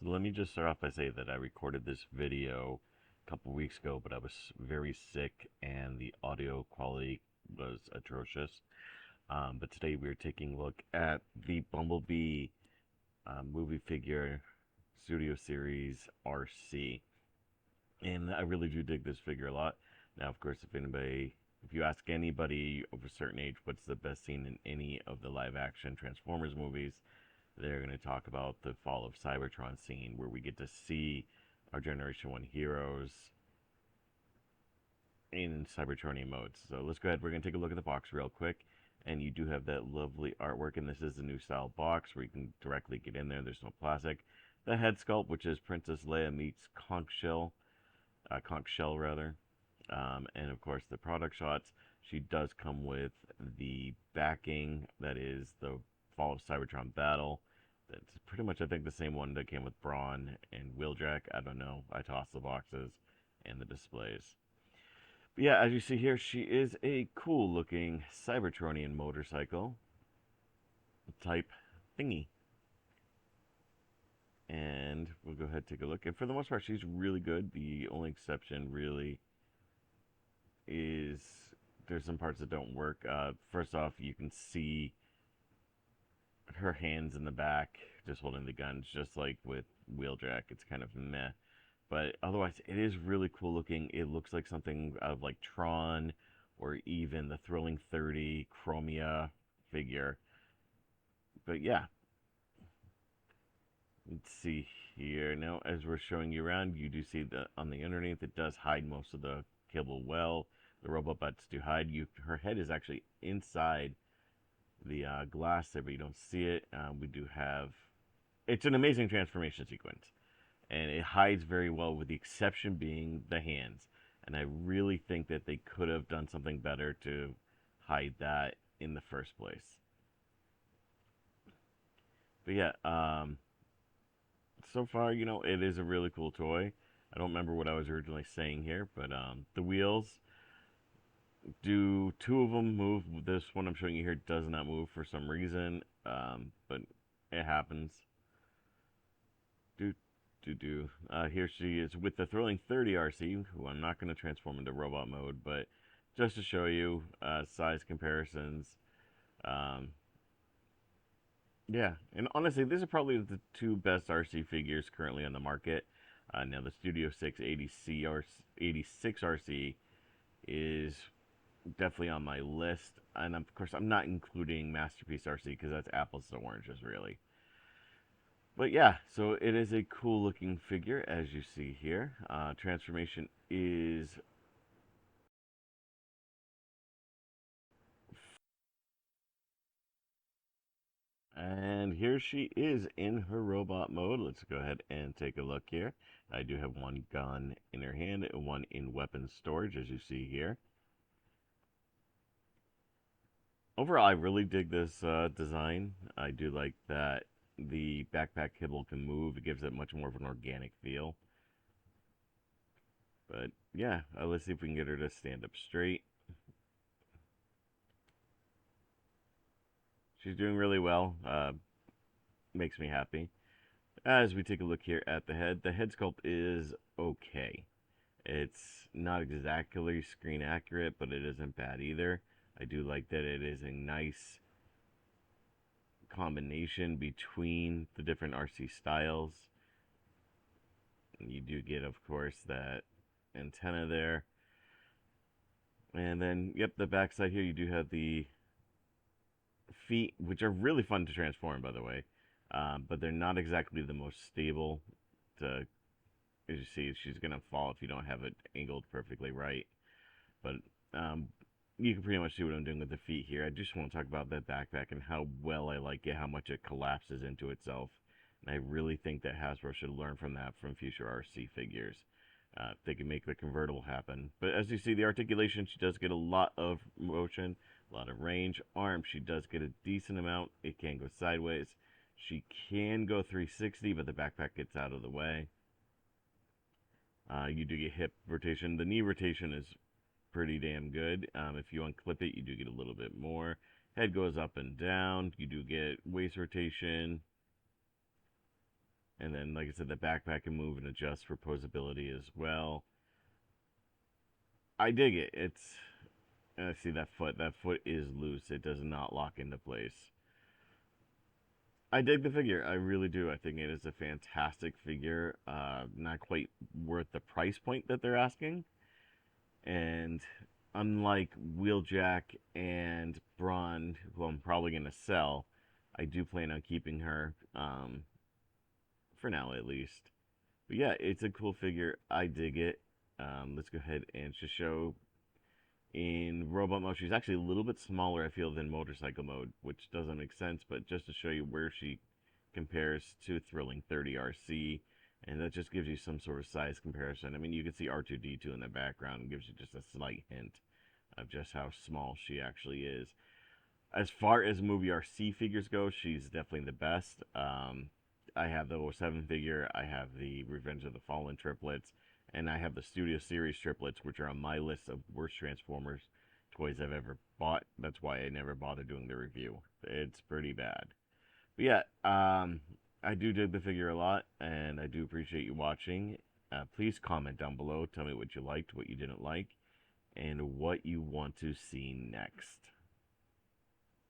So let me just start off by saying that I recorded this video a couple weeks ago, but I was very sick and the audio quality was atrocious. But today we're taking a look at the Bumblebee movie figure studio series Arcee. And I really do dig this figure a lot. Now, of course, if you ask anybody of a certain age what's the best scene in any of the live action Transformers movies, they're going to talk about the fall of Cybertron scene where we get to see our Generation 1 heroes in Cybertronian modes. So let's go ahead. We're going to take a look at the box real quick. And you do have that lovely artwork. And this is the new style box where you can directly get in there. There's no plastic. The head sculpt, which is Princess Leia meets Conch Shell rather. And of course, the product shots. She does come with the backing that is the Fall of Cybertron battle. That's pretty much, I think, the same one that came with Brawn and Wheeljack. I don't know. I tossed the boxes and the displays. But yeah, as you see here, she is a cool looking Cybertronian motorcycle type thingy. And we'll go ahead and take a look. And for the most part, she's really good. The only exception really is there's some parts that don't work. First off, you can see her hands in the back just holding the guns, just like with Wheeljack. It's kind of meh. But otherwise, it is really cool looking. It looks like something out of like Tron or even the Thrilling 30 Chromia figure. But yeah, let's see here. Now, as we're showing you around, you do see that on the underneath, it does hide most of the cable well. The robot butts do hide. Her head is actually inside the glass there, but you don't see it. We do have. It's an amazing transformation sequence, and it hides very well, with the exception being the hands. And I really think that they could have done something better to hide that in the first place. But yeah, so far, it is a really cool toy. I don't remember what I was originally saying here, but the wheels do two of them move. This one I'm showing you here does not move for some reason, but it happens. Here she is with the Thrilling 30 Arcee, who I'm not going to transform into robot mode, but just to show you size comparisons. Um, yeah, and honestly, these are probably the two best Arcee figures currently on the market. Now, the Studio 6 86 Arcee is definitely on my list, and of course, I'm not including Masterpiece Arcee because that's apples to oranges, really. But yeah, so it is a cool looking figure, as you see here. Transformation is and here she is in her robot mode. Let's go ahead and take a look here. I do have one gun in her hand and one in weapon storage, as you see here. Overall, I really dig this design. I do like that the backpack kibble can move. It gives it much more of an organic feel. But yeah, let's see if we can get her to stand up straight. She's doing really well. Makes me happy. As we take a look here at the head sculpt is okay. It's not exactly screen accurate, but it isn't bad either. I do like that it is a nice combination between the different Arcee styles. You do get, of course, that antenna there. And then, yep, the backside here, you do have the feet, which are really fun to transform, by the way. But they're not exactly the most stable. To, as you see, she's going to fall if you don't have it angled perfectly right. But you can pretty much see what I'm doing with the feet here. I just want to talk about that backpack and how well I like it, how much it collapses into itself. And I really think that Hasbro should learn from that from future Arcee figures. They can make the convertible happen. But as you see, the articulation, she does get a lot of motion, a lot of range. Arm, she does get a decent amount. It can go sideways. She can go 360, but the backpack gets out of the way. You do get hip rotation. The knee rotation is pretty damn good. If you unclip it, you do get a little bit more. Head goes up and down. You do get waist rotation. And then, like I said, the backpack can move and adjust for posability as well. I dig it. It's I see that foot. That foot is loose. It does not lock into place. I dig the figure. I really do. I think it is a fantastic figure. Not quite worth the price point that they're asking. And unlike Wheeljack and Braun, who I'm probably going to sell, I do plan on keeping her, for now at least. But yeah, it's a cool figure. I dig it. Let's go ahead and just show in robot mode. She's actually a little bit smaller, I feel, than motorcycle mode, which doesn't make sense, but just to show you where she compares to Thrilling 30 Arcee, and that just gives you some sort of size comparison. I mean, you can see R2D2 in the background, and gives you just a slight hint of just how small she actually is. As far as movie Arcee figures go, she's definitely the best. I have the '07 figure, I have the Revenge of the Fallen triplets, and I have the Studio Series triplets, which are on my list of worst Transformers toys I've ever bought. That's why I never bothered doing the review. It's pretty bad. But yeah, I do dig the figure a lot, and I do appreciate you watching. Please comment down below. Tell me what you liked, what you didn't like, and what you want to see next.